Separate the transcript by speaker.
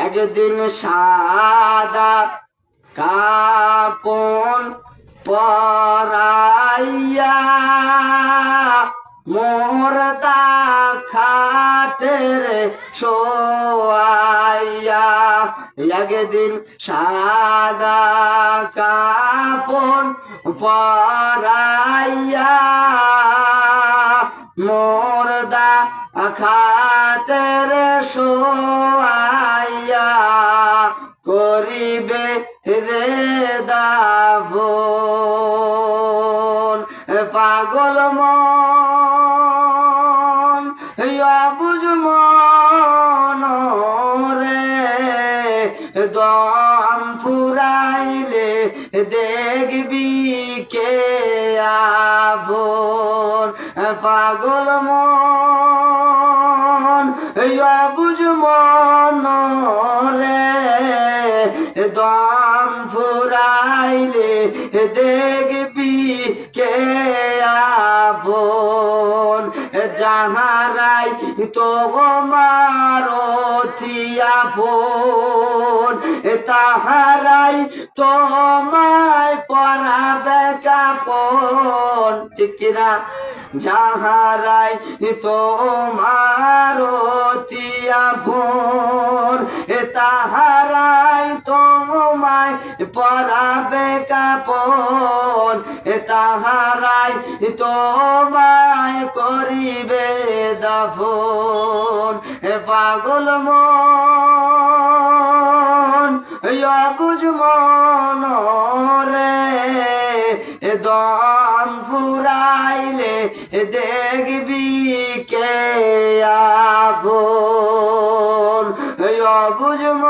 Speaker 1: একদিন সাদা কাপন পরাইয়া মোরতা খাটের শোয়াইয়া একদিন সাদা কাপন পরাইয়া মোরদা খাটের শোয়াইয়া করিবে রে দাফন পাগল মন অবুঝ মন রে দম ফুরাইলে দেখবি কে আভন পাগল মন অবুঝ মন রে দম ফুরাইলে দেখবি কে আপন যাহারাই তোমার আপন তাহারাই তোমায় পরাবে কাপন ঠিক কিনা যাহারাই তোমার আপন তাহারাই তোমায় পরাবে কাপন তাহারাই তোমায় করিবে দাফন পাগল মন অবুঝ মন রে দম ফুরাইলে দেখবি কে আপন অবুঝ মন।